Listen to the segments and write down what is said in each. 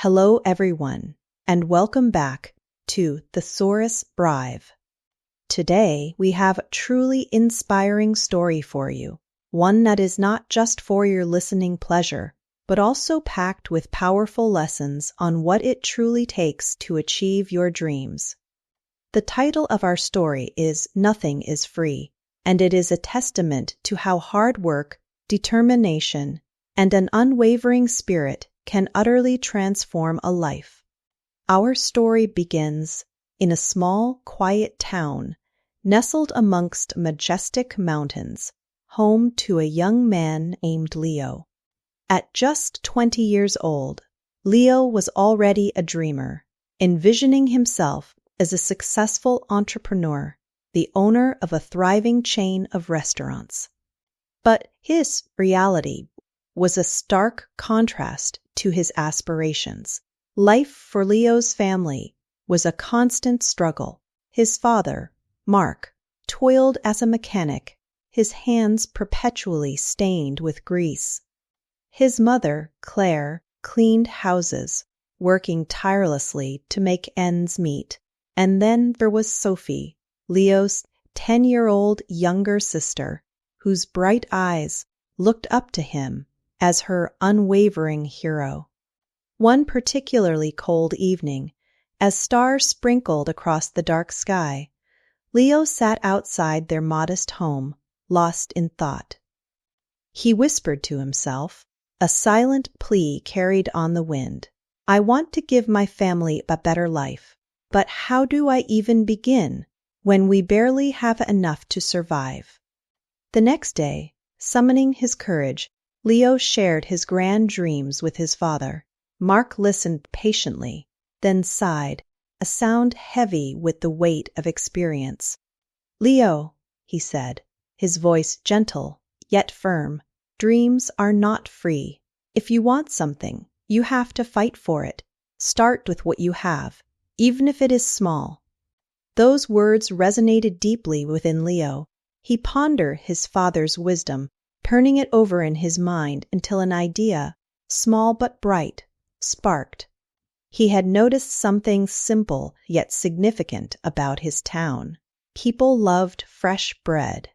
Hello everyone, and welcome back to Thesaurus Brive. Today we have a truly inspiring story for you, one that is not just for your listening pleasure, but also packed with powerful lessons on what it truly takes to achieve your dreams. The title of our story is Nothing is Free, and it is a testament to how hard work, determination, and an unwavering spirit can utterly transform a life. Our story begins in a small, quiet town nestled amongst majestic mountains, home to a young man named Leo. At just 20 years old, Leo was already a dreamer, envisioning himself as a successful entrepreneur, the owner of a thriving chain of restaurants. But his reality was a stark contrast to his aspirations. Life for Leo's family was a constant struggle. His father, Mark, toiled as a mechanic, his hands perpetually stained with grease. His mother, Claire, cleaned houses, working tirelessly to make ends meet. And then there was Sophie, Leo's 10-year-old younger sister, whose bright eyes looked up to him as her unwavering hero. One particularly cold evening, as stars sprinkled across the dark sky, Leo sat outside their modest home, lost in thought. He whispered to himself, a silent plea carried on the wind. I want to give my family a better life, but how do I even begin when we barely have enough to survive? The next day, summoning his courage, Leo shared his grand dreams with his father. Mark listened patiently, then sighed, a sound heavy with the weight of experience. Leo, he said, his voice gentle yet firm, dreams are not free. If you want something, you have to fight for it. Start with what you have, even if it is small. Those words resonated deeply within Leo. He pondered his father's wisdom, turning it over in his mind until an idea, small but bright, sparked. He had noticed something simple yet significant about his town. People loved fresh bread,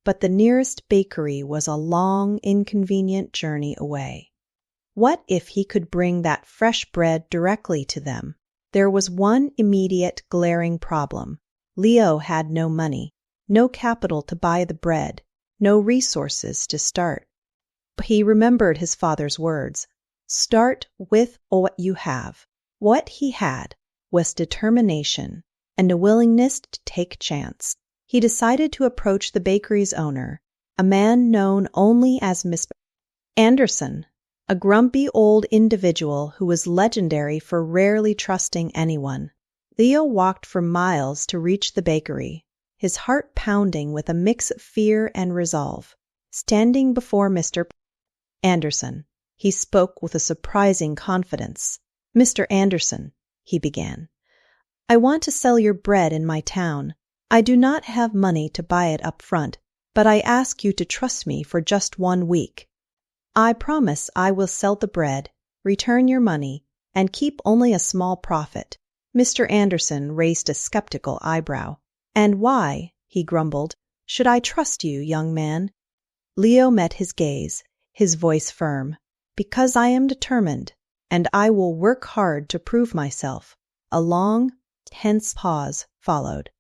but the nearest bakery was a long, inconvenient journey away. What if he could bring that fresh bread directly to them? There was one immediate, glaring problem. Leo had no money, no capital to buy the bread, no resources to start. But he remembered his father's words. Start with what you have. What he had was determination and a willingness to take chance. He decided to approach the bakery's owner, a man known only as Mr. Anderson, a grumpy old individual who was legendary for rarely trusting anyone. Leo walked for miles to reach the bakery, his heart pounding with a mix of fear and resolve. Standing before Mr. Anderson, he spoke with a surprising confidence. Mr. Anderson, he began, I want to sell your bread in my town. I do not have money to buy it up front, but I ask you to trust me for just 1 week. I promise I will sell the bread, return your money, and keep only a small profit. Mr. Anderson raised a skeptical eyebrow. And why, he grumbled, should I trust you, young man? Leo met his gaze, his voice firm. Because I am determined, and I will work hard to prove myself. A long, tense pause followed.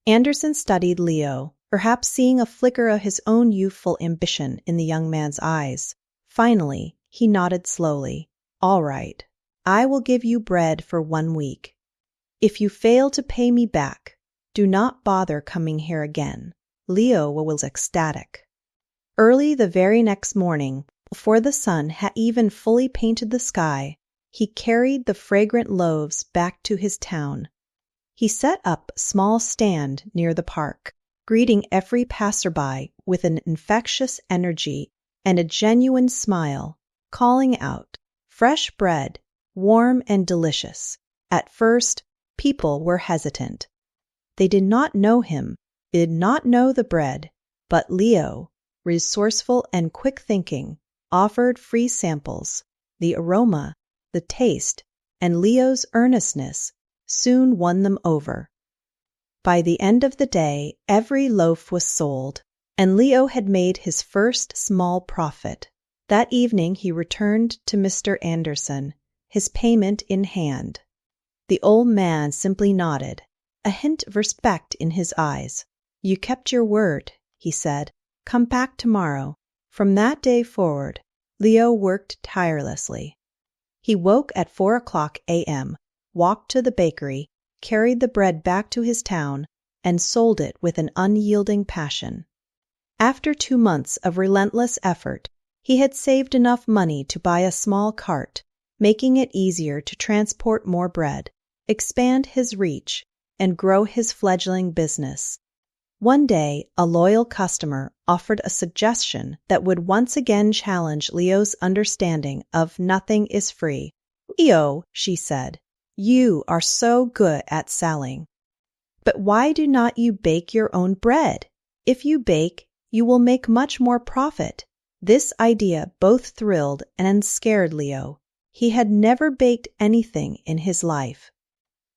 Anderson studied Leo, perhaps seeing a flicker of his own youthful ambition in the young man's eyes. Finally, he nodded slowly. All right, I will give you bread for 1 week. If you fail to pay me back, do not bother coming here again. Leo was ecstatic. Early the very next morning, before the sun had even fully painted the sky, he carried the fragrant loaves back to his town. He set up a small stand near the park, greeting every passerby with an infectious energy and a genuine smile, calling out, fresh bread, warm and delicious. At first, people were hesitant. They did not know him, did not know the bread, but Leo, resourceful and quick-thinking, offered free samples. The aroma, the taste, and Leo's earnestness soon won them over. By the end of the day, every loaf was sold, and Leo had made his first small profit. That evening he returned to Mr. Anderson, his payment in hand. The old man simply nodded, a hint of respect in his eyes. "You kept your word," he said. "Come back tomorrow." From that day forward, Leo worked tirelessly. He woke at 4 a.m., walked to the bakery, carried the bread back to his town, and sold it with an unyielding passion. After 2 months of relentless effort, he had saved enough money to buy a small cart, making it easier to transport more bread, expand his reach, and grow his fledgling business. One day, a loyal customer offered a suggestion that would once again challenge Leo's understanding of nothing is free. "Leo," she said, "you are so good at selling. But why do not you bake your own bread? If you bake, you will make much more profit." This idea both thrilled and scared Leo. He had never baked anything in his life.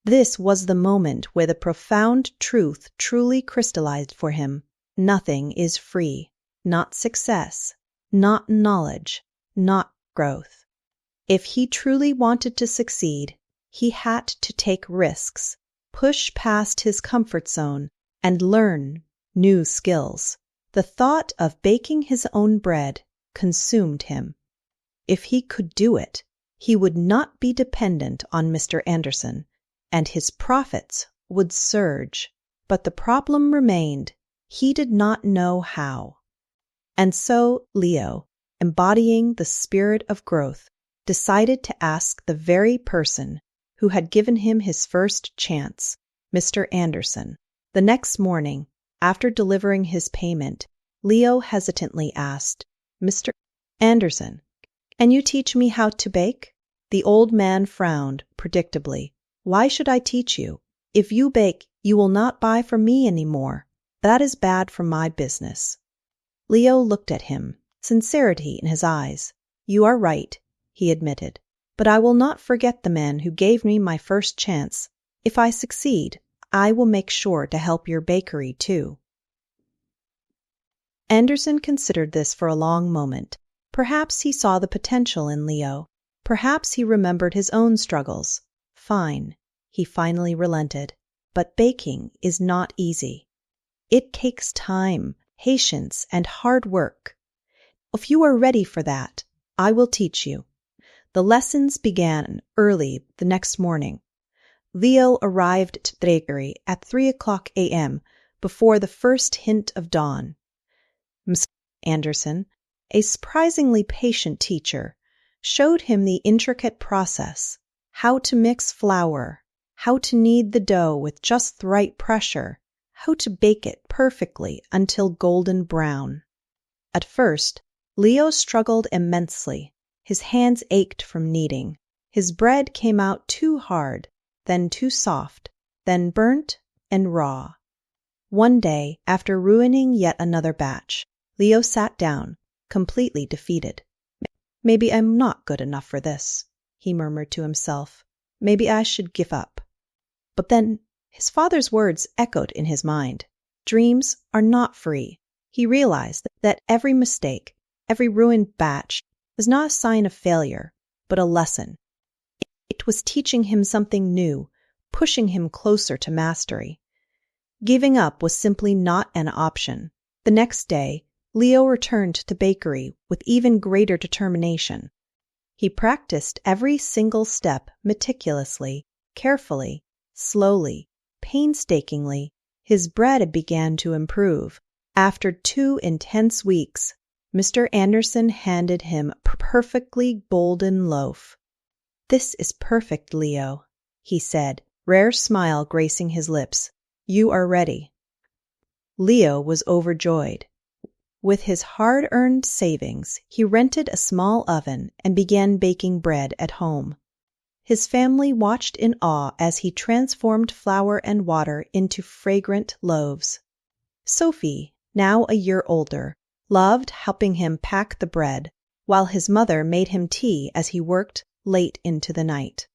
This was the moment where the profound truth truly crystallized for him. Nothing is free. Not success, not knowledge, not growth. If he truly wanted to succeed, he had to take risks, push past his comfort zone, and learn new skills. The thought of baking his own bread consumed him. If he could do it, he would not be dependent on Mr. Anderson, and his profits would surge. But the problem remained. He did not know how. And so Leo, embodying the spirit of growth, decided to ask the very person who had given him his first chance, Mr. Anderson. The next morning, after delivering his payment, Leo hesitantly asked, "Mr. Anderson, can you teach me how to bake?" The old man frowned predictably. "Why should I teach you? If you bake, you will not buy from me anymore. That is bad for my business." Leo looked at him, sincerity in his eyes. "You are right," he admitted, "but I will not forget the man who gave me my first chance. If I succeed, I will make sure to help your bakery too." Anderson considered this for a long moment. Perhaps he saw the potential in Leo. Perhaps he remembered his own struggles. "Fine," he finally relented, "but baking is not easy. It takes time, patience, and hard work. If you are ready for that, I will teach you." The lessons began early the next morning. Leo arrived to the bakery at 3 a.m. before the first hint of dawn. Mr. Anderson, a surprisingly patient teacher, showed him the intricate process, how to mix flour, how to knead the dough with just the right pressure, how to bake it perfectly until golden brown. At first, Leo struggled immensely. His hands ached from kneading. His bread came out too hard, then too soft, then burnt and raw. One day, after ruining yet another batch, Leo sat down, completely defeated. "Maybe I'm not good enough for this," he murmured to himself. "Maybe I should give up." But then his father's words echoed in his mind. Dreams are not free. He realized that every mistake, every ruined batch, was not a sign of failure, but a lesson. It was teaching him something new, pushing him closer to mastery. Giving up was simply not an option. The next day, Leo returned to the bakery with even greater determination. He practiced every single step meticulously, carefully, slowly, painstakingly. His bread began to improve. After 2 intense weeks, Mr. Anderson handed him a perfectly golden loaf. "This is perfect, Leo," he said, rare smile gracing his lips. "You are ready." Leo was overjoyed. With his hard-earned savings, he rented a small oven and began baking bread at home. His family watched in awe as he transformed flour and water into fragrant loaves. Sophie, now a year older, loved helping him pack the bread, while his mother made him tea as he worked late into the night.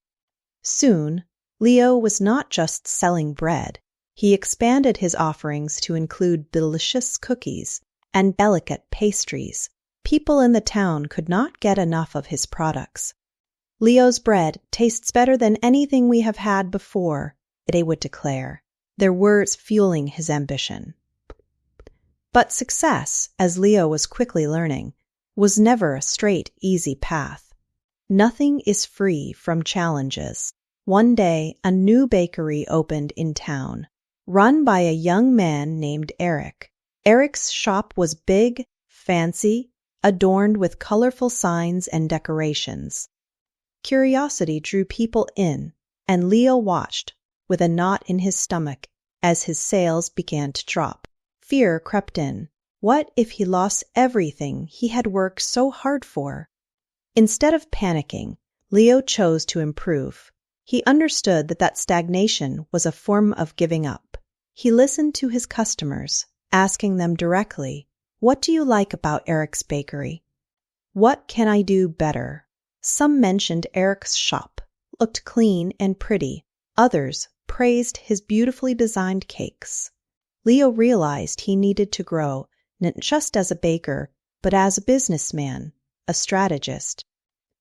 Soon, Leo was not just selling bread. He expanded his offerings to include delicious cookies and delicate pastries. People in the town could not get enough of his products. "Leo's bread tastes better than anything we have had before," they would declare, their words fueling his ambition. But success, as Leo was quickly learning, was never a straight, easy path. Nothing is free from challenges. One day, a new bakery opened in town, run by a young man named Eric. Eric's shop was big, fancy, adorned with colorful signs and decorations. Curiosity drew people in, and Leo watched, with a knot in his stomach, as his sales began to drop. Fear crept in. What if he lost everything he had worked so hard for? Instead of panicking, Leo chose to improve. He understood that stagnation was a form of giving up. He listened to his customers, asking them directly, "What do you like about Eric's bakery? What can I do better?" Some mentioned Eric's shop, looked clean and pretty. Others praised his beautifully designed cakes. Leo realized he needed to grow, not just as a baker, but as a businessman, a strategist.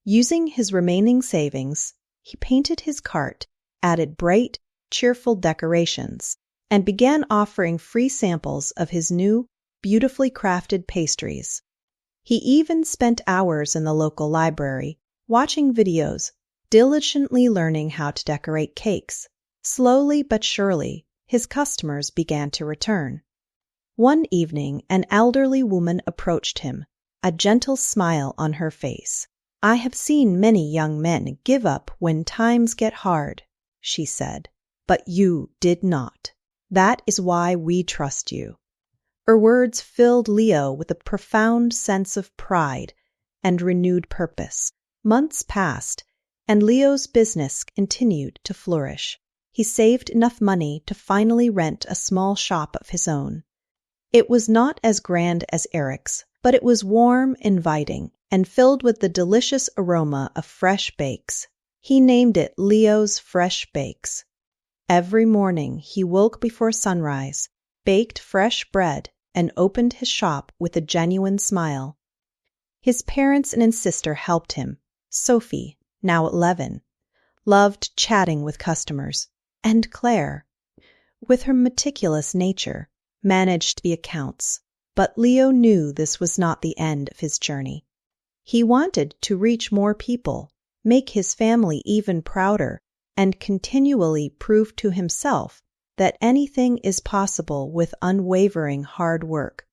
Using his remaining savings, he painted his cart, added bright, cheerful decorations, and began offering free samples of his new, beautifully crafted pastries. He even spent hours in the local library, watching videos, diligently learning how to decorate cakes. Slowly but surely, his customers began to return. One evening, an elderly woman approached him, a gentle smile on her face. "I have seen many young men give up when times get hard," she said, "but you did not. That is why we trust you." Her words filled Leo with a profound sense of pride and renewed purpose. Months passed, and Leo's business continued to flourish. He saved enough money to finally rent a small shop of his own. It was not as grand as Eric's, but it was warm, inviting, and filled with the delicious aroma of fresh bakes. He named it Leo's Fresh Bakes. Every morning he woke before sunrise, baked fresh bread, and opened his shop with a genuine smile. His parents and his sister helped him. Sophie, now 11, loved chatting with customers, and Claire, with her meticulous nature, managed the accounts. But Leo knew this was not the end of his journey. He wanted to reach more people, make his family even prouder, and continually prove to himself that anything is possible with unwavering hard work.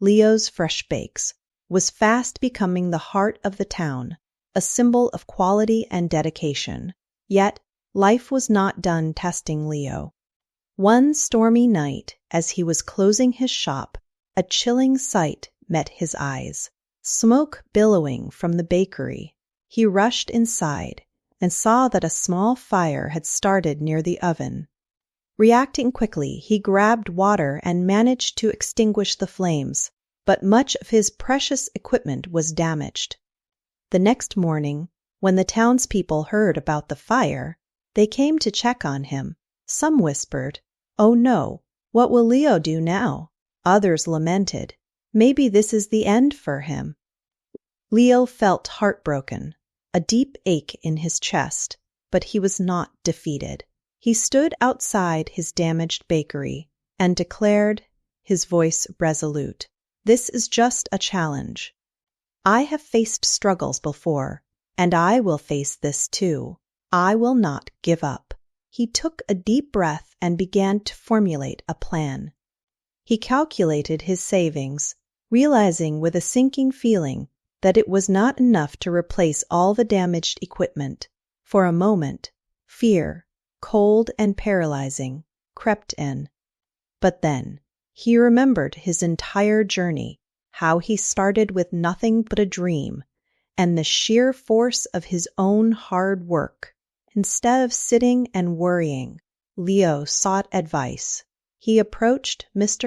Leo's Fresh Bakes was fast becoming the heart of the town, a symbol of quality and dedication. Yet, life was not done testing Leo. One stormy night, as he was closing his shop, a chilling sight met his eyes. Smoke billowing from the bakery. He rushed inside and saw that a small fire had started near the oven. Reacting quickly, he grabbed water and managed to extinguish the flames, but much of his precious equipment was damaged. The next morning, when the townspeople heard about the fire, they came to check on him. Some whispered, "Oh no, what will Leo do now?" Others lamented, "Maybe this is the end for him." Leo felt heartbroken, a deep ache in his chest, but he was not defeated. He stood outside his damaged bakery and declared, his voice resolute, "This is just a challenge. I have faced struggles before, and I will face this too. I will not give up." He took a deep breath and began to formulate a plan. He calculated his savings, realizing with a sinking feeling that it was not enough to replace all the damaged equipment. For a moment, fear, cold and paralyzing, crept in. But then, he remembered his entire journey, how he started with nothing but a dream, and the sheer force of his own hard work. Instead of sitting and worrying, Leo sought advice. He approached Mr.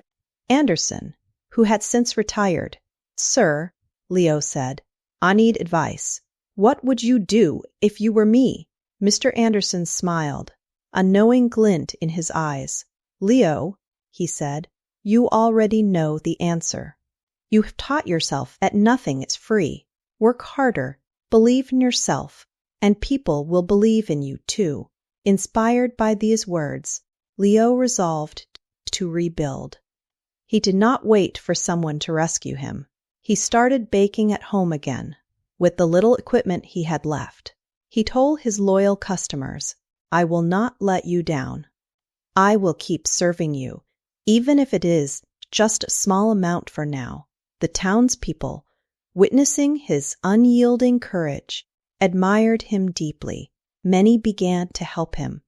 Anderson, who had since retired. "Sir," Leo said, "I need advice. What would you do if you were me? Mr. Anderson smiled, a knowing glint in his eyes. Leo, he said, you already know the answer. You have taught yourself that nothing is free. Work harder, believe in yourself, and people will believe in you too. Inspired by these words, Leo resolved to rebuild. He did not wait for someone to rescue him. He started baking at home again, with the little equipment he had left. He told his loyal customers, I will not let you down. I will keep serving you, even if it is just a small amount for now. The townspeople, witnessing his unyielding courage, admired him deeply. Many began to help him.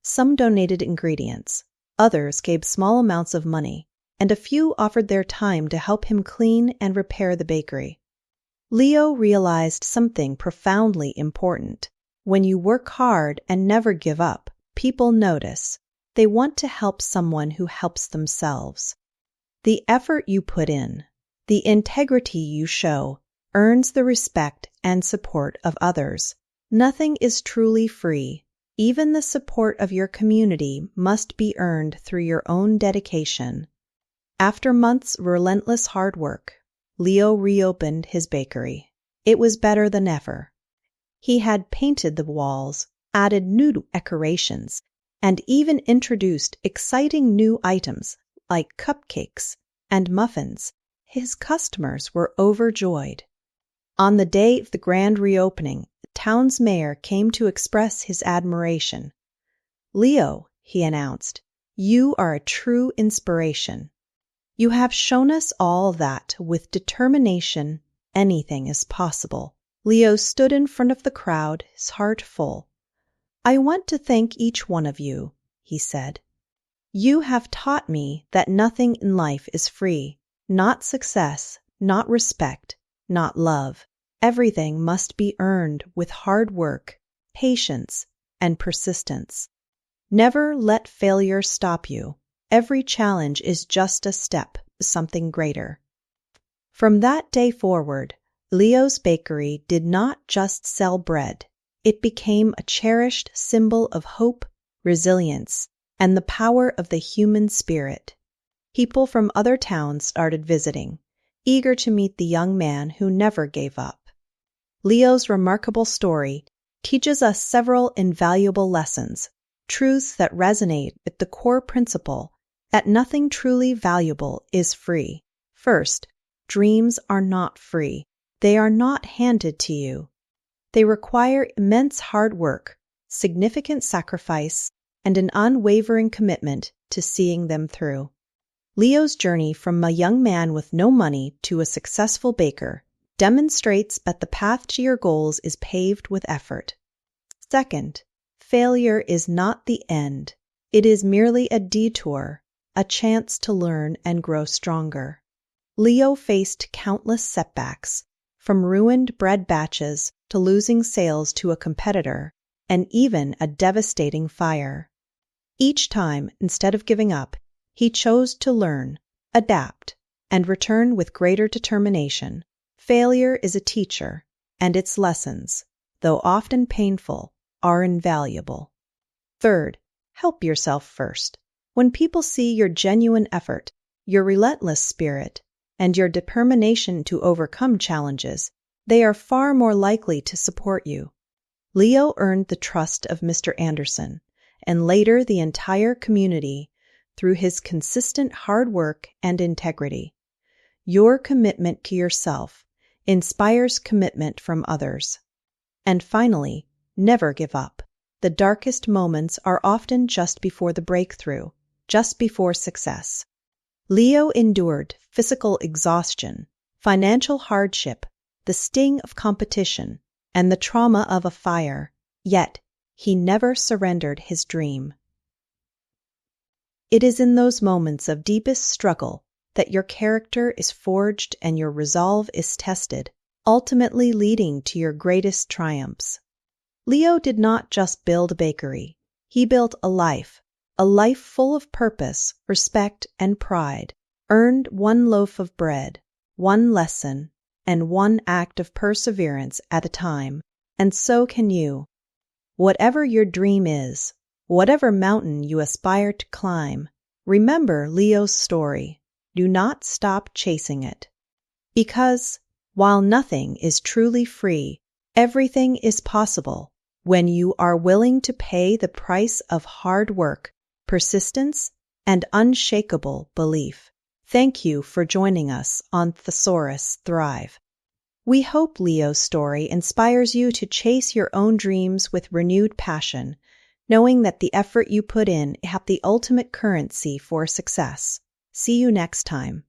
Some donated ingredients, others gave small amounts of money, and a few offered their time to help him clean and repair the bakery. Leo realized something profoundly important. When you work hard and never give up, people notice. They want to help someone who helps themselves. The effort you put in, the integrity you show, earns the respect and support of others. Nothing is truly free. Even the support of your community must be earned through your own dedication. After months of relentless hard work, Leo reopened his bakery. It was better than ever. He had painted the walls, added new decorations, and even introduced exciting new items like cupcakes and muffins. His customers were overjoyed. On the day of the grand reopening, the town's mayor came to express his admiration. Leo, he announced, you are a true inspiration. You have shown us all that with determination, anything is possible. Leo stood in front of the crowd, his heart full. I want to thank each one of you, he said. You have taught me that nothing in life is free, not success, not respect, not love. Everything must be earned with hard work, patience, and persistence. Never let failure stop you. Every challenge is just a step to something greater. From that day forward, Leo's bakery did not just sell bread. It became a cherished symbol of hope, resilience, and the power of the human spirit. People from other towns started visiting, eager to meet the young man who never gave up. Leo's remarkable story teaches us several invaluable lessons, truths that resonate with the core principle that nothing truly valuable is free. First, dreams are not free. They are not handed to you. They require immense hard work, significant sacrifice, and an unwavering commitment to seeing them through. Leo's journey from a young man with no money to a successful baker demonstrates that the path to your goals is paved with effort. Second, failure is not the end. It is merely a detour, a chance to learn and grow stronger. Leo faced countless setbacks, from ruined bread batches to losing sales to a competitor, and even a devastating fire. Each time, instead of giving up, he chose to learn, adapt, and return with greater determination. Failure is a teacher, and its lessons, though often painful, are invaluable. Third, help yourself first. When people see your genuine effort, your relentless spirit, and your determination to overcome challenges, they are far more likely to support you. Leo earned the trust of Mr. Anderson, and later the entire community, through his consistent hard work and integrity. Your commitment to yourself inspires commitment from others. And finally, never give up. The darkest moments are often just before the breakthrough, just before success. Leo endured physical exhaustion, financial hardship, the sting of competition, and the trauma of a fire, yet he never surrendered his dream. It is in those moments of deepest struggle that your character is forged and your resolve is tested, ultimately leading to your greatest triumphs. Leo did not just build a bakery. He built a life full of purpose, respect, and pride, earned one loaf of bread, one lesson, and one act of perseverance at a time, and so can you. Whatever your dream is, whatever mountain you aspire to climb, remember Leo's story. Do not stop chasing it. Because, while nothing is truly free, everything is possible when you are willing to pay the price of hard work, persistence, and unshakable belief. Thank you for joining us on Thesaurus Thrive. We hope Leo's story inspires you to chase your own dreams with renewed passion, knowing that the effort you put in have the ultimate currency for success. See you next time.